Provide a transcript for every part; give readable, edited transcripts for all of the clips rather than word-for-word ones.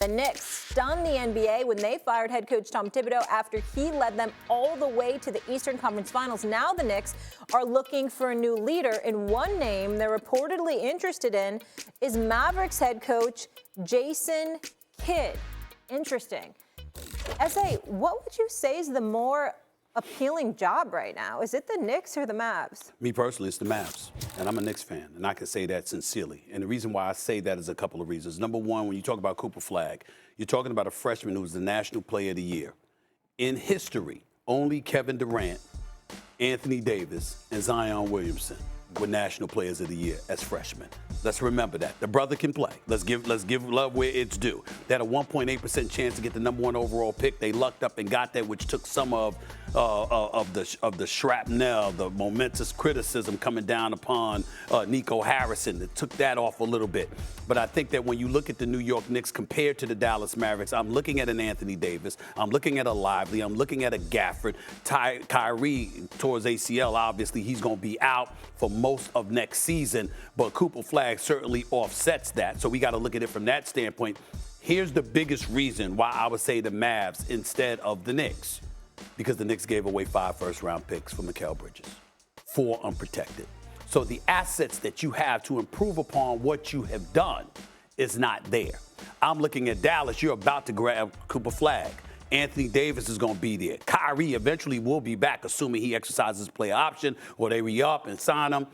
The Knicks stunned the NBA when they fired head coach Tom Thibodeau after he led them all the way to the Eastern Conference Finals. Now the Knicks are looking for a new leader, and one name they're reportedly interested in is Mavericks head coach Jason Kidd. Interesting. S.A., what would you say is the more appealing job right now? Is it the Knicks or the Mavs? Me personally, it's the Mavs, and I'm a Knicks fan, and I can say that sincerely. And the reason why I say that is a couple of reasons. Number one, when you talk about Cooper Flagg, you're talking about a freshman who was the National Player of the Year. In history, only Kevin Durant, Anthony Davis, and Zion Williamson were National Players of the Year as freshmen. Let's remember that. The brother can play. Let's give love where it's due. They had a 1.8% chance to get the number 1 overall pick. They lucked up and got that, which took some of the shrapnel, the momentous criticism coming down upon Nico Harrison. That took that off a little bit. But I think that when you look at the New York Knicks compared to the Dallas Mavericks, I'm looking at an Anthony Davis. I'm looking at a Lively. I'm looking at a Gafford. Kyrie towards ACL, obviously, he's going to be out for most of next season. But Cooper Flagg certainly offsets that. So we got to look at it from that standpoint. Here's the biggest reason why I would say the Mavs instead of the Knicks. Because the Knicks gave away 5 first-round picks for Mikal Bridges, 4 unprotected. So the assets that you have to improve upon what you have done is not there. I'm looking at Dallas. You're about to grab Cooper Flagg. Anthony Davis is going to be there. Kyrie eventually will be back, assuming he exercises player option or they re-up and sign him,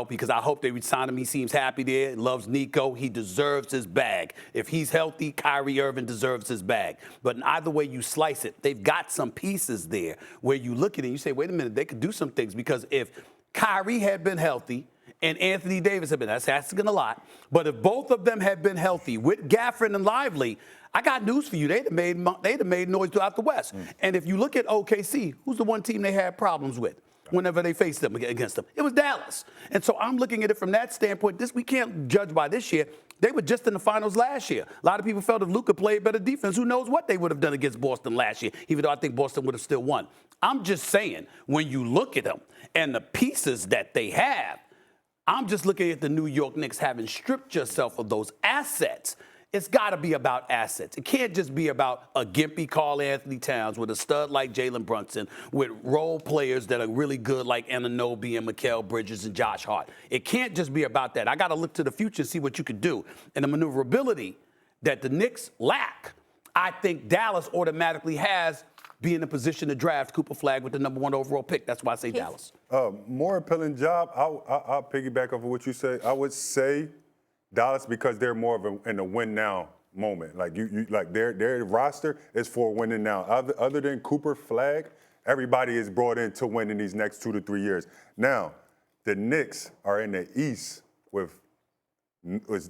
because I hope they re-sign him. He seems happy there, loves Nico. He deserves his bag. If he's healthy, Kyrie Irving deserves his bag. But in either way you slice it, they've got some pieces there where you look at it and you say, wait a minute, they could do some things, because if Kyrie had been healthy and Anthony Davis had been, that's asking a lot, but if both of them had been healthy with Gafford and Lively, I got news for you. They'd have made noise throughout the West. And if you look at OKC, who's the one team they had problems with whenever they faced them against them? It was Dallas. And so I'm looking at it from that standpoint. We can't judge by this year. They were just in the finals last year. A lot of people felt if Luka played better defense, who knows what they would have done against Boston last year, even though I think Boston would have still won. I'm just saying, when you look at them and the pieces that they have, I'm just looking at the New York Knicks having stripped yourself of those assets. It's got to be about assets. It can't just be about a gimpy Karl Anthony Towns with a stud like Jalen Brunson, with role players that are really good like Anunoby and Mikal Bridges and Josh Hart. It can't just be about that. I got to look to the future and see what you could do. And the maneuverability that the Knicks lack, I think Dallas automatically has being in a position to draft Cooper Flagg with the number 1 overall pick. That's why I say Dallas. More appealing job, I'll piggyback off of what you say. I would say Dallas, because they're more of in a win now moment. Like their roster is for winning now. Other than Cooper Flagg, everybody is brought in to win in these next 2 to 3 years. Now, the Knicks are in the East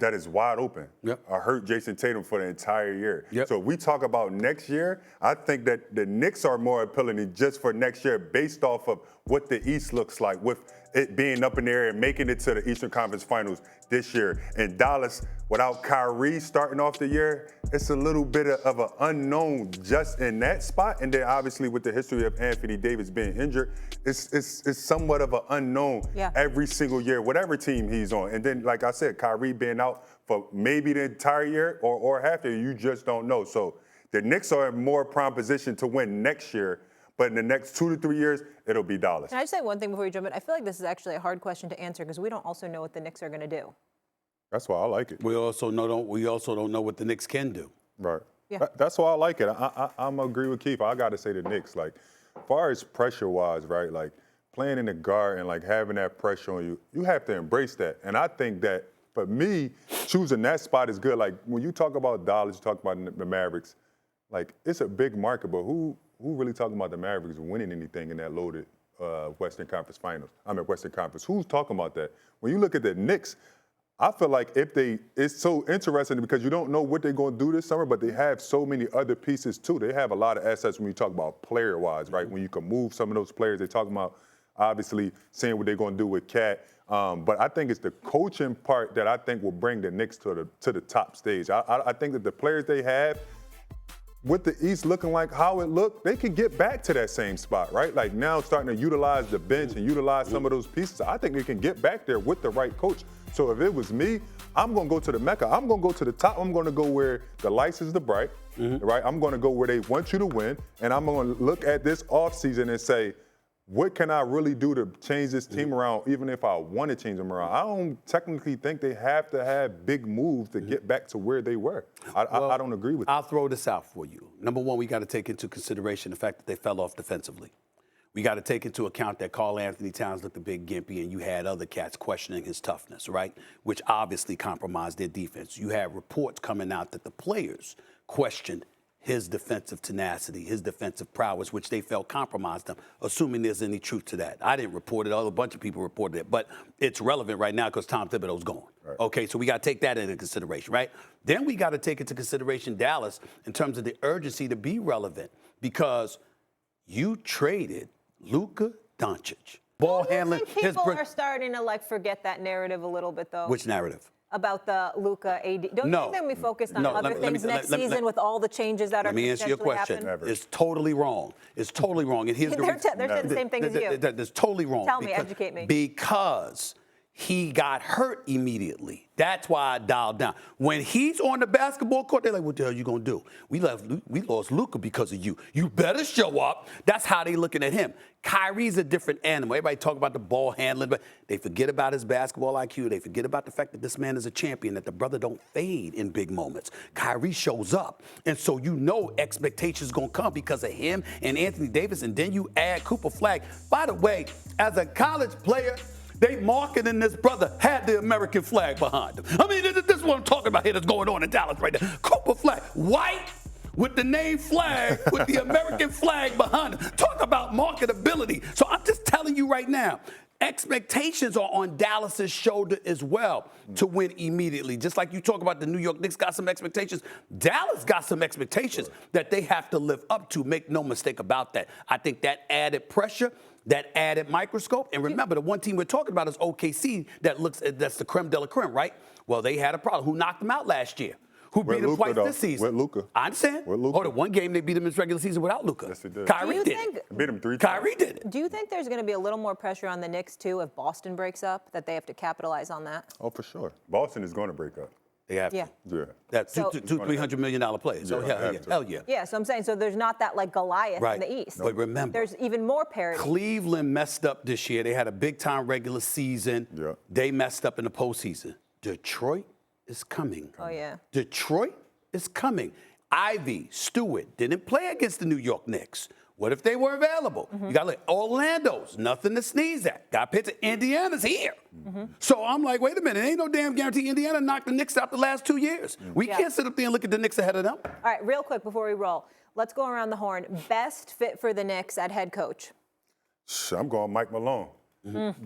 that is wide open. Yep. I hurt Jason Tatum for the entire year. Yep. So if we talk about next year, I think that the Knicks are more appealing just for next year based off of what the East looks like, with it being up in the air and making it to the Eastern Conference Finals this year. And Dallas, without Kyrie starting off the year, it's a little bit of an unknown just in that spot. And then obviously with the history of Anthony Davis being injured, it's somewhat of an unknown every single year, whatever team he's on. And then, like I said, Kyrie being out for maybe the entire year or half the year, you just don't know. So the Knicks are in more prime position to win next year. But in the next 2 to 3 years, it'll be Dallas. Can I just say one thing before we jump in? I feel like this is actually a hard question to answer because we don't also know what the Knicks are going to do. That's why I like it. We also don't know what the Knicks can do. Right. Yeah. That's why I like it. I'm agree with Keith. I got to say the Knicks. Like, as far as pressure-wise, right, like playing in the guard and like having that pressure on you, you have to embrace that. And I think that, for me, choosing that spot is good. Like, when you talk about Dallas, you talk about the Mavericks, like, it's a big market, but who really talking about the Mavericks winning anything in that loaded Western Conference Finals? Western Conference. Who's talking about that? When you look at the Knicks, I feel like it's so interesting because you don't know what they're going to do this summer, but they have so many other pieces too. They have a lot of assets when you talk about player-wise, right? When you can move some of those players, they're talking about obviously seeing what they're going to do with Cat. But I think it's the coaching part that I think will bring the Knicks to the top stage. I think that the players they have, with the East looking like how it looked, they can get back to that same spot, right? Like now starting to utilize the bench and utilize some of those pieces. I think they can get back there with the right coach So if it was me, I'm going to go to the Mecca. I'm going to go to the top. I'm going to go where the lights is the bright, right? I'm going to go where they want you to win, and I'm going to look at this offseason and say, what can I really do to change this team around, even if I want to change them around? I don't technically think they have to have big moves to get back to where they were. I don't agree with that. I'll throw this out for you. Number one, we got to take into consideration the fact that they fell off defensively. We got to take into account that Karl Anthony Towns looked a bit gimpy, and you had other cats questioning his toughness, right? Which obviously compromised their defense. You had reports coming out that the players questioned his defensive tenacity, his defensive prowess, which they felt compromised him, assuming there's any truth to that. I didn't report it. A bunch of people reported it. But it's relevant right now because Tom Thibodeau's gone. Right. Okay, so we got to take that into consideration, right? Then we got to take into consideration Dallas in terms of the urgency to be relevant because you traded Luka Doncic. Ball handling. I think people are starting to forget that narrative a little bit, though. Which narrative? About the Luka AD. Don't you think that we focused on other things next season with all the changes that are going to happen? Let me answer your question. It's totally wrong. It's totally wrong. And here's they're saying the same thing as you. That's totally wrong. Tell me, educate me. Because he got hurt immediately. That's why I dialed down. When he's on the basketball court, they're like, what the hell are you going to do? We lost Luka because of you. You better show up. That's how they looking at him. Kyrie's a different animal. Everybody talk about the ball handling, but they forget about his basketball IQ. They forget about the fact that this man is a champion, that the brother don't fade in big moments. Kyrie shows up. And so you know expectations going to come because of him and Anthony Davis, and then you add Cooper Flag. By the way, as a college player, they marketing this brother had the American flag behind him. I mean, this is what I'm talking about here that's going on in Dallas right now. Cooper Flag, white with the name flag, with the American flag behind him. Talk about marketability. So I'm just telling you right now, expectations are on Dallas's shoulder as well to win immediately. Just like you talk about the New York Knicks got some expectations, Dallas got some expectations that they have to live up to. Make no mistake about that. I think that added pressure, that added microscope. And remember, the one team we're talking about is OKC that's the creme de la creme, right? Well, they had a problem. Who knocked them out last year? Who beat them twice this season? With Luka. I understand. With Luka. Oh, the one game they beat them in this regular season without Luka. Yes, they did. Kyrie did. Beat him 3 times. Kyrie did it. Do you think there's going to be a little more pressure on the Knicks, too, if Boston breaks up, that they have to capitalize on that? Oh, for sure. Boston is going to break up. They have to. Yeah. That's $200-300 million players. So hell yeah. Yeah, so I'm saying, so there's not that Goliath in the East. But remember, there's even more parity. Cleveland messed up this year. They had a big-time regular season. Yeah. They messed up in the postseason. Detroit is coming. Oh, yeah. Detroit is coming. Ivy, Stewart didn't play against the New York Knicks. What if they were available? You got to look. Orlando's nothing to sneeze at. Got pitch. Indiana's here. So I'm like, wait a minute. Ain't no damn guarantee Indiana knocked the Knicks out the last 2 years. We can't sit up there and look at the Knicks ahead of them. All right, real quick before we roll, let's go around the horn. Best fit for the Knicks at head coach? I'm going Mike Malone.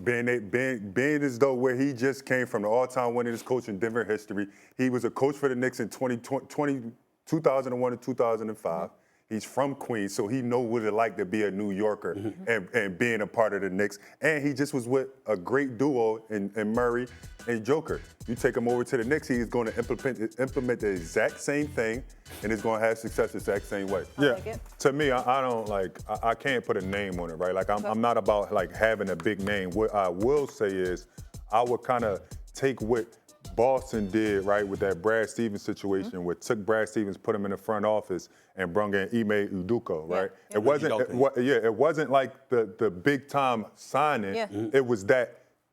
Being as though where he just came from, the all-time winningest coach in Denver history. He was a coach for the Knicks in 2001 to 2005. He's from Queens, so he knows what it's like to be a New Yorker and being a part of the Knicks. And he just was with a great duo in Murray and Joker. You take him over to the Knicks, he's going to implement the exact same thing, and he's going to have success the exact same way. To me, I can't put a name on it, right? I'm not about having a big name. What I will say is I would kind of take what Boston did, right, with that Brad Stevens situation, where took Brad Stevens, put him in the front office, and brung in Ime Udoka, right? It wasn't like the big time signing. It was the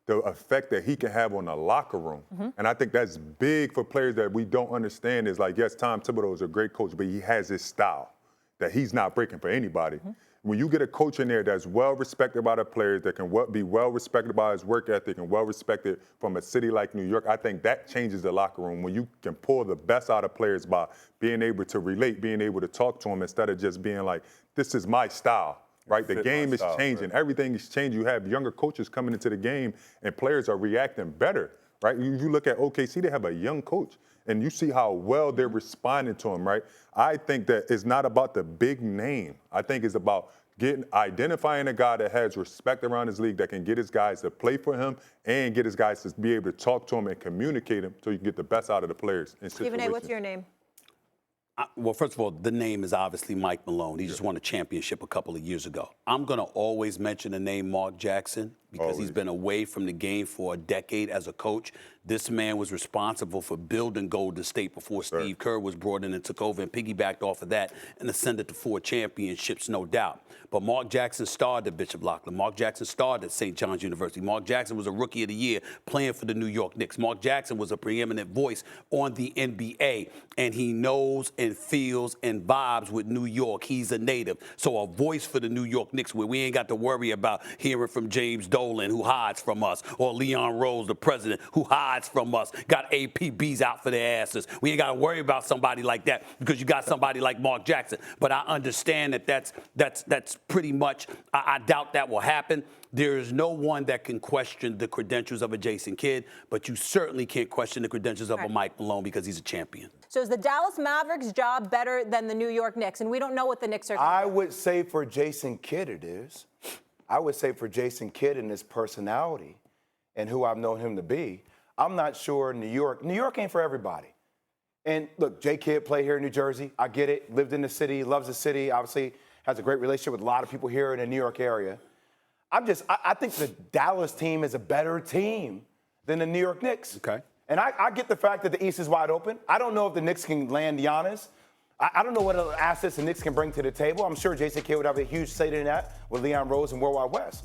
effect that he can have on the locker room. And I think that's big for players that we don't understand is yes, Tom Thibodeau is a great coach, but he has his style that he's not breaking for anybody. When you get a coach in there that's well-respected by the players, that can be well-respected by his work ethic and well-respected from a city like New York, I think that changes the locker room when you can pull the best out of players by being able to relate, being able to talk to them instead of just being like, this is my style, right? The game is changing. Right? Everything is changing. You have younger coaches coming into the game, and players are reacting better, right? You look at OKC, they have a young coach, and you see how well they're responding to him, right? I think that it's not about the big name. I think it's about identifying a guy that has respect around his league, that can get his guys to play for him and get his guys to be able to talk to him and communicate him so you can get the best out of the players. Stephen A., what's your name? Well, first of all, the name is obviously Mike Malone. He just won a championship a couple of years ago. I'm going to always mention the name Mark Jackson because he's been away from the game for a decade as a coach. This man was responsible for building Golden State before Steve Kerr was brought in and took over and piggybacked off of that and ascended to 4 championships, no doubt. But Mark Jackson starred at Bishop Loughlin. Mark Jackson starred at St. John's University. Mark Jackson was a Rookie of the Year playing for the New York Knicks. Mark Jackson was a preeminent voice on the NBA, and he knows and feels and vibes with New York. He's a native. So a voice for the New York Knicks where we ain't got to worry about hearing from James Dolan, who hides from us, or Leon Rose, the president, who hides from us, got APBs out for their asses. We ain't got to worry about somebody like that because you got somebody like Mark Jackson. But I understand that that's pretty much, I doubt that will happen. There is no one that can question the credentials of a Jason Kidd, but you certainly can't question the credentials of a Mike Malone because he's a champion. So is the Dallas Mavericks job better than the New York Knicks? And we don't know what the Knicks are going to do. I would say for Jason Kidd it is. I would say for Jason Kidd and his personality and who I've known him to be, I'm not sure New York ain't for everybody. And look, J. Kidd played here in New Jersey. I get it. Lived in the city, loves the city, obviously has a great relationship with a lot of people here in the New York area. I think the Dallas team is a better team than the New York Knicks. Okay. And I get the fact that the East is wide open. I don't know if the Knicks can land Giannis. I don't know what other assets the Knicks can bring to the table. I'm sure Jason Kidd would have a huge say in that with Leon Rose and World Wide West.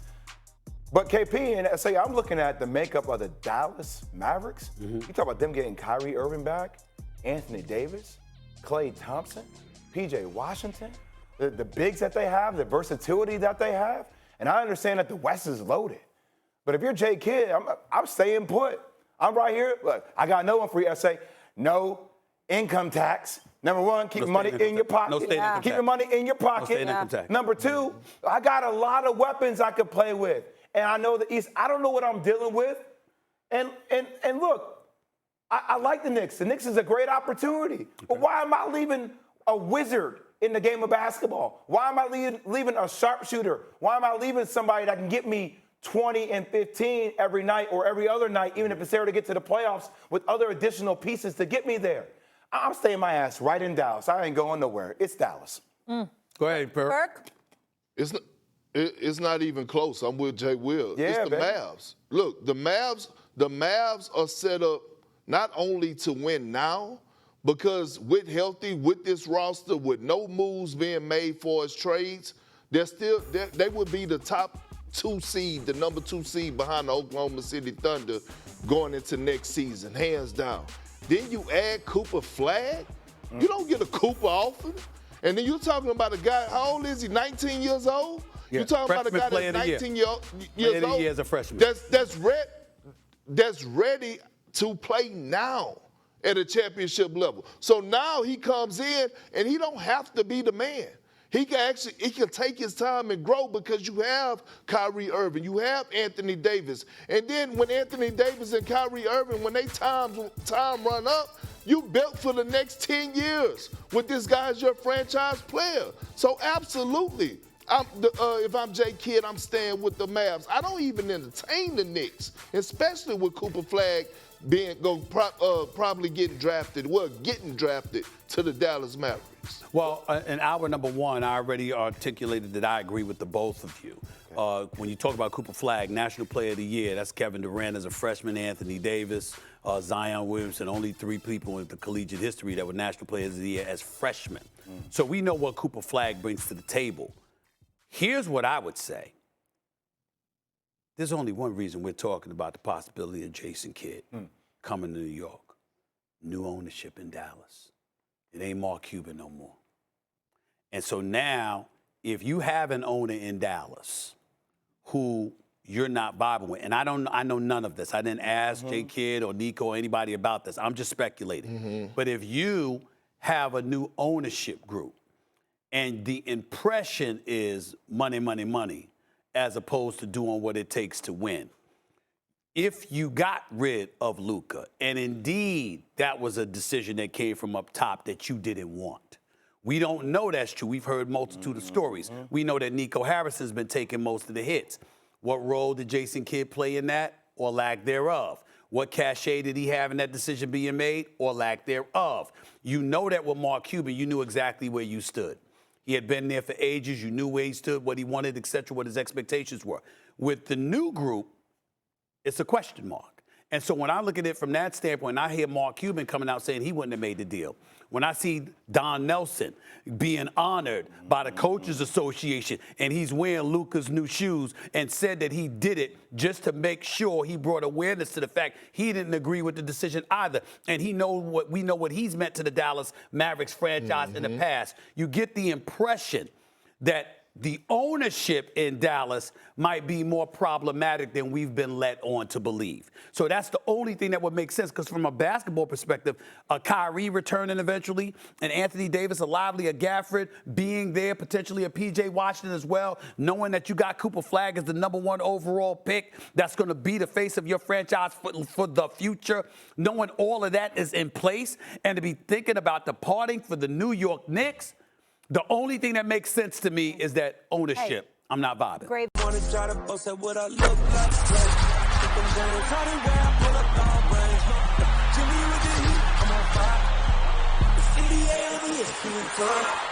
But KP and say I'm looking at the makeup of the Dallas Mavericks. You talk about them getting Kyrie Irving back, Anthony Davis, Klay Thompson, PJ Washington, the bigs that they have, the versatility that they have. And I understand that the West is loaded. But if you're J. Kidd, I'm staying put. I'm right here. Look, I got no one for you. I say no income tax. Number one, keep money in your pocket. No state income tax. Keep your money in your pocket. No state income tax. Number two, I got a lot of weapons I could play with. And I know the East, I don't know what I'm dealing with. And look, I like the Knicks. The Knicks is a great opportunity. But why am I leaving a wizard in the game of basketball? Why am I leaving a sharpshooter? Why am I leaving somebody that can get me 20 and 15 every night or every other night, even if it's there to get to the playoffs with other additional pieces to get me there? I'm staying my ass right in Dallas. I ain't going nowhere. It's Dallas. Go ahead, Perk. It's not even close. I'm with JWill. Yeah, it's the Mavs. Look, the Mavs are set up not only to win now, because with this roster, with no moves being made for us trades, they would be the top 2 seed, the number 2 seed behind the Oklahoma City Thunder going into next season, hands down. Then you add Cooper Flag. You don't get a Cooper often. And then you're talking about a guy, how old is he, 19 years old? Yeah. You're talking about a guy that's 19 years old. As a freshman. That's ready to play now at a championship level. So now he comes in and he don't have to be the man. He can take his time and grow because you have Kyrie Irving, you have Anthony Davis. And then when Anthony Davis and Kyrie Irving, when they time run up, you built for the next 10 years with this guy as your franchise player. So absolutely, if I'm J. Kidd, I'm staying with the Mavs. I don't even entertain the Knicks, especially with Cooper Flag probably getting drafted to the Dallas Mavericks. Well, in hour number 1, I already articulated that I agree with the both of you. When you talk about Cooper Flag, National Player of the Year, that's Kevin Durant as a freshman, Anthony Davis, Zion Williamson, only 3 people in the collegiate history that were National Players of the Year as freshmen. So we know what Cooper Flag brings to the table. Here's what I would say. There's only one reason we're talking about the possibility of Jason Kidd coming to New York. New ownership in Dallas. It ain't Mark Cuban no more. And so now, if you have an owner in Dallas who you're not vibing with, and I know none of this. I didn't ask J. Kidd or Nico or anybody about this. I'm just speculating. But if you have a new ownership group and the impression is money, money, money, as opposed to doing what it takes to win. If you got rid of Luka, and indeed that was a decision that came from up top that you didn't want. We don't know that's true. We've heard multitude of stories. We know that Nico Harrison's been taking most of the hits. What role did Jason Kidd play in that, or lack thereof? What cachet did he have in that decision being made, or lack thereof? You know that with Mark Cuban, you knew exactly where you stood. He had been there for ages. You knew where he stood, what he wanted, et cetera, what his expectations were. With the new group, it's a question mark. And so when I look at it from that standpoint, I hear Mark Cuban coming out saying he wouldn't have made the deal. When I see Don Nelson being honored by the Coaches Association and he's wearing Luka's new shoes and said that he did it just to make sure he brought awareness to the fact he didn't agree with the decision either. And we know what he's meant to the Dallas Mavericks franchise in the past. You get the impression that the ownership in Dallas might be more problematic than we've been led on to believe. So that's the only thing that would make sense, because from a basketball perspective, a Kyrie returning eventually, and Anthony Davis, a Lively, a Gafford being there, potentially a P.J. Washington as well, knowing that you got Cooper Flagg as the #1 overall pick that's going to be the face of your franchise for the future, knowing all of that is in place, and to be thinking about departing for the New York Knicks, the only thing that makes sense to me is that ownership. Hey, I'm not vibing. Great. Wanna try to boast at what I look like. Think I'm gonna try to wear, I pull up all brains. Jimmy with the heat, I'm on fire. It's 88 over here,